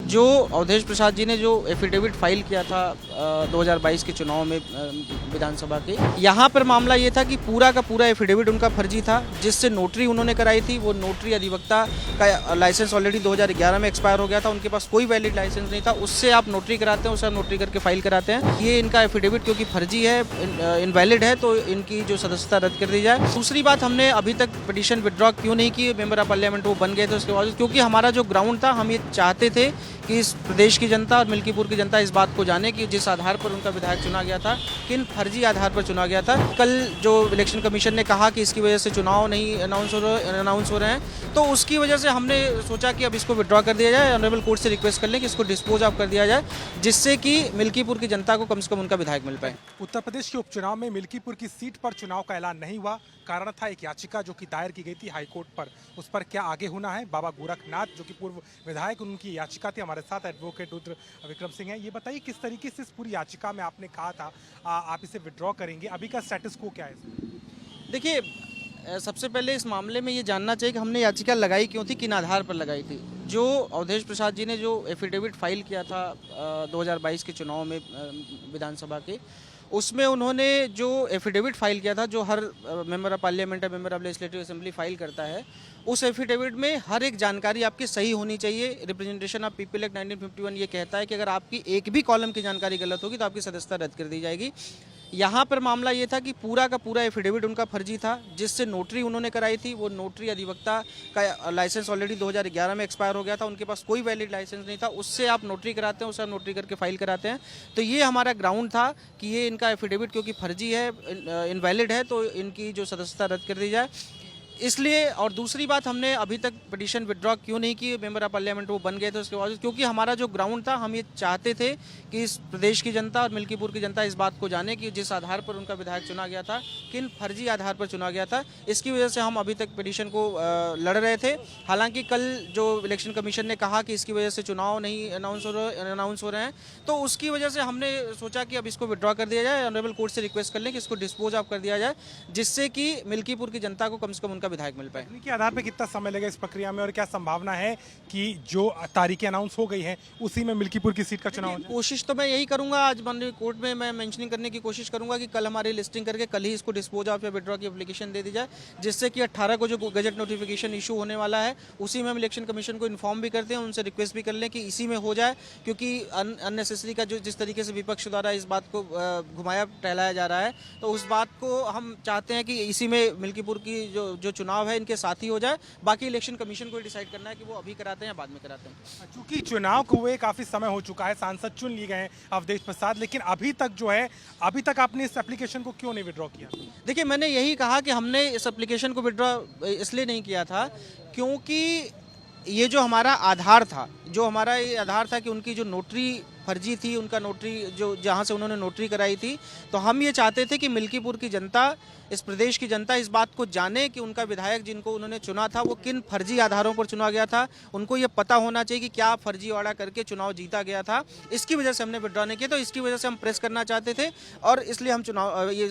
जो अवधेश प्रसाद जी ने जो एफिडेविट फाइल किया था 2022 के चुनाव में विधानसभा के, यहाँ पर मामला ये था कि पूरा का पूरा एफिडेविट उनका फर्जी था, जिससे नोटरी उन्होंने कराई थी। वो नोटरी अधिवक्ता का लाइसेंस ऑलरेडी 2011 में एक्सपायर हो गया था, उनके पास कोई वैलिड लाइसेंस नहीं था। उससे आप नोटरी कराते हैं, उससे आप नोटरी करके फाइल कराते हैं। ये इनका एफिडेविट क्योंकि फर्जी है, इनवैलिड है, तो इनकी जो सदस्यता रद्द कर दी जाए। दूसरी बात, हमने अभी तक पिटीशन विड्रॉ क्यों नहीं की, मेंबर ऑफ पार्लियामेंट वो बन गए थे उसके बाद, क्योंकि हमारा जो ग्राउंड था, हम ये चाहते थे कि इस प्रदेश की जनता और मिल्कीपुर की जनता इस बात को जाने कि जिस आधार पर उनका विधायक चुना गया था, किन फर्जी आधार पर चुना गया था। कल जो इलेक्शन कमीशन ने कहा कि इसकी वजह से चुनाव नहीं अनाउंस हो रहे हैं, तो उसकी वजह से हमने सोचा कि अब इसको विड्रॉ कर दिया जाए, ऑनरेबल कोर्ट से रिक्वेस्ट कर लें कि इसको डिस्पोज ऑफ कर दिया जाए, जिससे कि मिल्कीपुर की जनता को कम से कम उनका विधायक मिल पाए। उत्तर प्रदेश के उपचुनाव में मिल्कीपुर की सीट पर चुनाव का ऐलान नहीं हुआ। कारण था एक याचिका जो कि दायर की गई थी हाईकोर्ट पर। उस पर क्या आगे होना है? बाबा गोरखनाथ जो कि पूर्व विधायक, उनकी याचिका थी। हमारे साथ एडवोकेट रुद्र विक्रम सिंह है। ये बताइए किस तरीके से इस पूरी याचिका में आपने कहा था आप इसे विड्रॉ करेंगे, अभी का स्टेटस को क्या है? देखिए, सबसे पहले इस मामले में ये जानना चाहिए कि हमने याचिका लगाई क्यों थी, किन आधार पर लगाई थी। जो अवधेश प्रसाद जी ने जो एफिडेविट फाइल किया था 2022 के चुनाव में विधानसभा के, उसमें उन्होंने जो एफिडेविट फाइल किया था, जो हर मेंबर ऑफ पार्लियामेंट या member of legislative assembly file करता है, उस एफिडेविट में हर एक जानकारी आपकी सही होनी चाहिए। रिप्रेजेंटेशन ऑफ पीपल एक्ट 1951 ये कहता है कि अगर आपकी एक भी कॉलम की जानकारी गलत होगी तो आपकी सदस्यता रद्द कर दी जाएगी। यहाँ पर मामला ये था कि पूरा का पूरा एफिडेविट उनका फर्जी था, जिससे नोटरी उन्होंने कराई थी। वो नोटरी अधिवक्ता का लाइसेंस ऑलरेडी 2011 में एक्सपायर हो गया था, उनके पास कोई वैलिड लाइसेंस नहीं था। उससे आप नोटरी कराते हैं, उससे आप नोटरी करके फाइल कराते हैं। तो ये हमारा ग्राउंड था कि ये इनका एफिडेविट क्योंकि फर्जी है, इनवैलिड है, तो इनकी जो सदस्यता रद्द कर दी जाए, इसलिए। और दूसरी बात, हमने अभी तक पिटीशन विड्रॉ क्यों नहीं की, मेंबर ऑफ पार्लियामेंट वो बन गए थे उसके बाद, क्योंकि हमारा जो ग्राउंड था, हम ये चाहते थे कि इस प्रदेश की जनता और मिल्कीपुर की जनता इस बात को जाने कि जिस आधार पर उनका विधायक चुना गया था, किन फर्जी आधार पर चुना गया था। इसकी वजह से हम अभी तक पिटीशन को लड़ रहे थे। हालांकि कल जो इलेक्शन कमीशन ने कहा कि इसकी वजह से चुनाव नहीं अनाउंस हो रहे हैं, तो उसकी वजह से हमने सोचा कि अब इसको विड्रॉ कर दिया जाए, ऑनरेबल कोर्ट से रिक्वेस्ट कर लें कि इसको डिस्पोज ऑफ कर दिया जाए, जिससे कि मिल्कीपुर की जनता को कम से कम उनका विधायक मिल पाए। के आधार पे कितना समय लगेगा इस प्रक्रिया में, और क्या संभावना है कि जो तारीखें अनाउंस हो गई हैं उसी में मिल्कीपुर की सीट का चुनाव हो जाए? कोशिश तो मैं यही करूंगा, आज माननीय कोर्ट में मैं मेंशनिंग करने की कोशिश करूंगा कि कल हमारी लिस्टिंग करके कल ही इसको डिस्पोज ऑफ या विड्रॉ की एप्लीकेशन दे दी जाए, जिससे कि 18 को जो गजट नोटिफिकेशन इशू होने वाला है, उसी में हम इलेक्शन कमीशन को इन्फॉर्म भी करते हैं, उनसे रिक्वेस्ट भी कर लें कि इसी में हो जाए, क्योंकि अननेसेसरी का जो जिस तरीके से विपक्ष द्वारा इस बात को घुमाया टहलाया जा रहा है, तो उस बात को हम चाहते हैं कि इसी में मिल्कीपुर की जो चुनाव है इनके साथ ही हो जाए। बाकी इलेक्शन कमीशन को डिसाइड करना है कि वो अभी कराते हैं या बाद में कराते हैं। चूंकि चुनाव को हुए काफी समय हो चुका है, सांसद चुन लिए गए हैं अवधेश प्रसाद, लेकिन अभी तक आपने इस एप्लीकेशन को क्यों नहीं विड्रॉ किया? देखिए, मैंने यही कहा कि हमने इस एप्लीकेशन को विड्रॉ इसलिए नहीं किया था क्योंकि ये जो हमारा आधार था, कि उनकी जो नोटरी फर्जी थी, उनका नोटरी जो जहाँ से उन्होंने नोटरी कराई थी, तो हम ये चाहते थे कि मिल्कीपुर की जनता, इस प्रदेश की जनता इस बात को जाने कि उनका विधायक जिनको उन्होंने चुना था वो किन फर्जी आधारों पर चुना गया था। उनको ये पता होना चाहिए कि क्या फर्जीवाड़ा करके चुनाव जीता गया था। इसकी वजह से हमने विड्रॉ नहीं किया, तो इसकी वजह से हम प्रेस करना चाहते थे और इसलिए हम चुनाव ये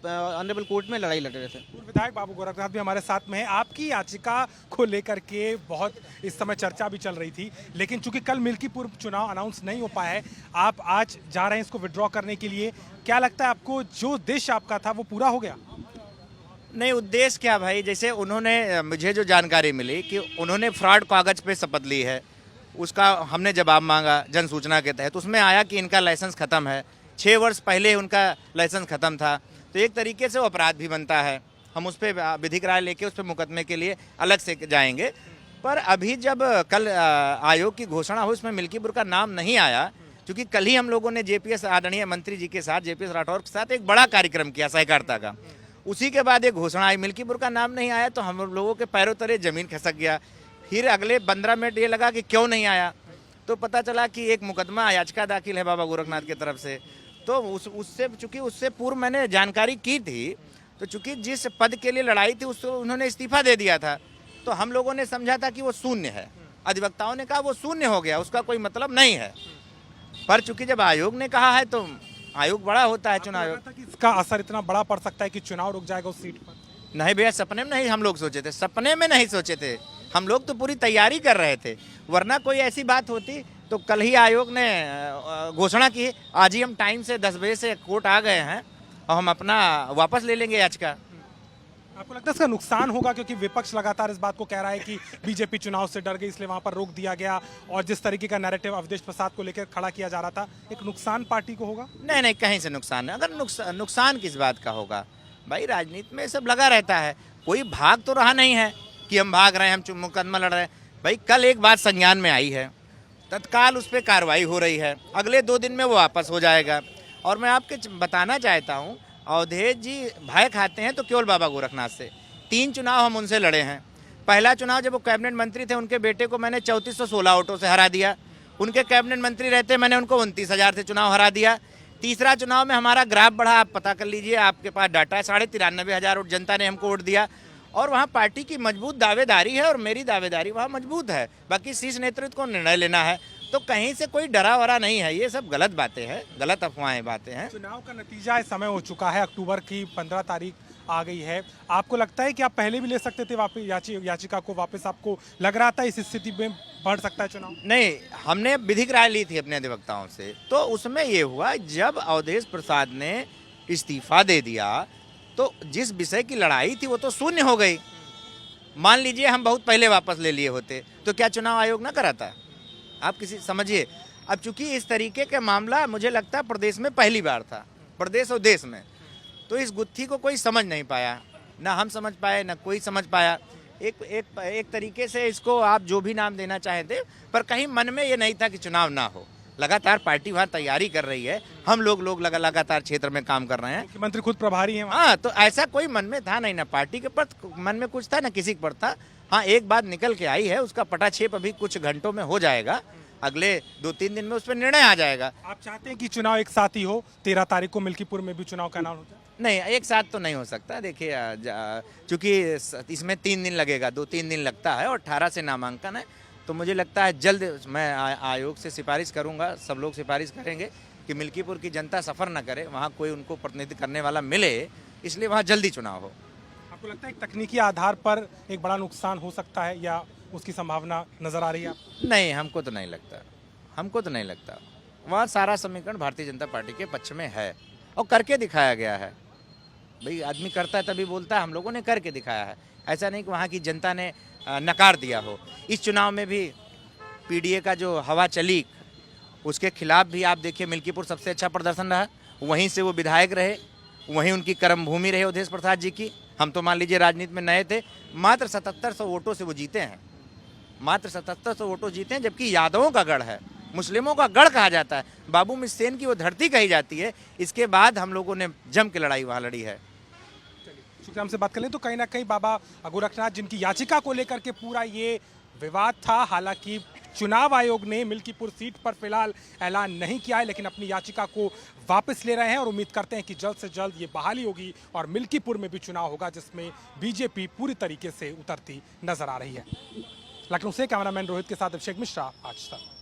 ऑनरेबल कोर्ट में लड़ाई लड़ रहे थे। विधायक बाबू गोरखनाथ भी हमारे साथ में है। आपकी याचिका को लेकर के बहुत इस समय चर्चा भी चल रही थी, लेकिन चूंकि कल मिल्कीपुर चुनाव अनाउंस नहीं हो पाया है, आप आज जा रहे हैं इसको विड्रॉ करने के लिए। क्या लगता है आपको, जो उद्देश्य आपका था वो पूरा हो गया? नहीं, उद्देश्य क्या भाई, जैसे उन्होंने, मुझे जो जानकारी मिली कि उन्होंने फ्रॉड कागज पे शपथ ली है, उसका हमने जवाब मांगा जन सूचना के तहत। उसमें आया कि इनका लाइसेंस ख़त्म है, 6 वर्ष पहले उनका लाइसेंस ख़त्म था, तो एक तरीके से वो अपराध भी बनता है। हम उस पर विधिक राय लेके उस पर मुकदमे के लिए अलग से जाएंगे। पर अभी जब कल आयोग की घोषणा हुई, उसमें मिल्कीपुर का नाम नहीं आया, क्योंकि कल ही हम लोगों ने जेपीएस आदरणीय मंत्री जी के साथ, जेपीएस राठौर के साथ एक बड़ा कार्यक्रम किया सहकारिता का। उसी के बाद एक घोषणा आई, मिल्कीपुर का नाम नहीं आया, तो हम लोगों के पैरों तले जमीन खिसक गया। फिर अगले 15 मिनट ये लगा कि क्यों नहीं आया, तो पता चला कि एक मुकदमा याचिका दाखिल है बाबा गोरखनाथ की तरफ से। तो उससे पूर्व मैंने जानकारी की थी, तो चूंकि जिस पद के लिए लड़ाई थी उसको उन्होंने इस्तीफा दे दिया था, तो हम लोगों ने समझा था कि वो शून्य है। अधिवक्ताओं ने कहा वो शून्य हो गया, उसका कोई मतलब नहीं है। पर चूंकि जब आयोग ने कहा है, तो आयोग बड़ा होता है, चुनाव आयोग। इसका असर इतना बड़ा पड़ सकता है कि चुनाव रुक जाएगा उस सीट पर? नहीं भैया, सपने में नहीं हम लोग सोचे थे, सपने में नहीं सोचे थे। हम लोग तो पूरी तैयारी कर रहे थे, वरना कोई ऐसी बात होती तो कल ही आयोग ने घोषणा की, आज ही हम टाइम से 10 बजे से कोर्ट आ गए हैं और हम अपना वापस ले लेंगे याचिका। आपको लगता है इसका नुकसान होगा, क्योंकि विपक्ष लगातार इस बात को कह रहा है कि बीजेपी चुनाव से डर गई इसलिए वहां पर रोक दिया गया, और जिस तरीके का नैरेटिव अवधेश प्रसाद को लेकर खड़ा किया जा रहा था, एक नुकसान पार्टी को होगा? नहीं नहीं, कहीं से नुकसान नहीं। अगर नुकसान किस बात का होगा भाई, राजनीति में सब लगा रहता है, कोई भाग तो रहा नहीं है कि हम भाग रहे हैं, हम मुकदमा लड़ रहे हैं। भाई कल एक बात संज्ञान में आई है, तत्काल उस पर कार्रवाई हो रही है, अगले 2 दिन में वो वापस हो जाएगा। और मैं आपके बताना चाहता हूँ, अवधेश जी भय खाते हैं तो केवल बाबा गोरखनाथ से। 3 चुनाव हम उनसे लड़े हैं। पहला चुनाव जब वो कैबिनेट मंत्री थे, उनके बेटे को मैंने 3416 वोटों से हरा दिया। उनके कैबिनेट मंत्री रहते मैंने उनको 29,000 से चुनाव हरा दिया। तीसरा चुनाव में हमारा ग्राफ बढ़ा, आप पता कर लीजिए, आपके पास डाटा है, 93,500 जनता ने हमको वोट दिया। और वहाँ पार्टी की मजबूत दावेदारी है और मेरी दावेदारी वहाँ मजबूत है। बाकी शीर्ष नेतृत्व को निर्णय लेना है, तो कहीं से कोई डरा वरा नहीं है। ये सब गलत बातें हैं, गलत अफवाहें बातें हैं। चुनाव का नतीजा इस समय हो चुका है, अक्टूबर की 15 तारीख आ गई है। आपको लगता है कि आप पहले भी ले सकते थे वापस याचिका को वापस? आपको लग रहा था इस स्थिति में बढ़ सकता है चुनाव? नहीं, हमने विधिक राय ली थी अपने अधिवक्ताओं से, तो उसमें ये हुआ, जब अवधेश प्रसाद ने इस्तीफा दे दिया तो जिस विषय की लड़ाई थी वो तो शून्य हो गई। मान लीजिए हम बहुत पहले वापस ले लिए होते तो क्या चुनाव आयोग ना कराता? आप किसी समझिए। अब चूंकि इस तरीके का मामला मुझे लगता है प्रदेश में पहली बार था, प्रदेश और देश में, तो इस गुत्थी को कोई समझ नहीं पाया, ना हम समझ पाए ना कोई समझ पाया। एक तरीके से इसको आप जो भी नाम देना चाहे थे, पर कहीं मन में ये नहीं था कि चुनाव ना हो। लगातार पार्टी वहाँ तैयारी कर रही है, हम लोग लगातार क्षेत्र में काम कर रहे हैं। मुख्यमंत्री खुद प्रभारी हैं। हाँ, तो ऐसा कोई मन में था नहीं, ना पार्टी के पर मन में कुछ था ना किसी के पर था। हाँ, एक बात निकल के आई है, उसका पटाक्षेप अभी कुछ घंटों में हो जाएगा, अगले 2-3 दिन में उस पर निर्णय आ जाएगा। आप चाहते हैं कि चुनाव एक साथ ही हो, 13 तारीख को मिल्कीपुर में भी चुनाव का ऐलान हो जाए? नहीं, एक साथ तो नहीं हो सकता। देखिए, चूंकि इसमें 3 दिन लगेगा, 2-3 दिन लगता है, और 18 से नामांकन है, तो मुझे लगता है जल्द मैं आयोग से सिफारिश करूंगा, सब लोग सिफारिश करेंगे कि मिल्कीपुर की जनता सफ़र न करे, वहाँ कोई उनको प्रतिनिधित्व करने वाला मिले, इसलिए वहाँ जल्दी चुनाव हो। आपको लगता है एक तकनीकी आधार पर एक बड़ा नुकसान हो सकता है, या उसकी संभावना नजर आ रही है? नहीं, हमको तो नहीं लगता। वहाँ सारा समीकरण भारतीय जनता पार्टी के पक्ष में है और करके दिखाया गया है। भाई आदमी करता है तभी बोलता है, हम लोगों ने करके दिखाया है। ऐसा नहीं कि वहाँ की जनता ने नकार दिया हो। इस चुनाव में भी पीडीए का जो हवा चली, उसके खिलाफ भी आप देखिए मिल्कीपुर सबसे अच्छा प्रदर्शन रहा। वहीं से वो विधायक रहे, वहीं उनकी कर्मभूमि रहे अवधेश प्रसाद जी की। हम तो मान लीजिए राजनीति में नए थे, मात्र 7700 वोटों से वो जीते हैं, मात्र 7700 वोटों जीते हैं, जबकि यादवों का गढ़ है, मुस्लिमों का गढ़ कहा जाता है, बाबू मिस्सेन की वो धरती कही जाती है। इसके बाद हम लोगों ने जम के लड़ाई वहाँ लड़ी है। शुक्रिया। हमसे बात करें तो कहीं ना कहीं बाबा गोरखनाथ जिनकी याचिका को लेकर के पूरा ये विवाद था, हालांकि चुनाव आयोग ने मिल्कीपुर सीट पर फिलहाल ऐलान नहीं किया है, लेकिन अपनी याचिका को वापस ले रहे हैं और उम्मीद करते हैं कि जल्द से जल्द ये बहाली होगी और मिल्कीपुर में भी चुनाव होगा, जिसमें बीजेपी पूरी तरीके से उतरती नजर आ रही है। लखनऊ से कैमरामैन रोहित के साथ अभिषेक मिश्रा, आज तक।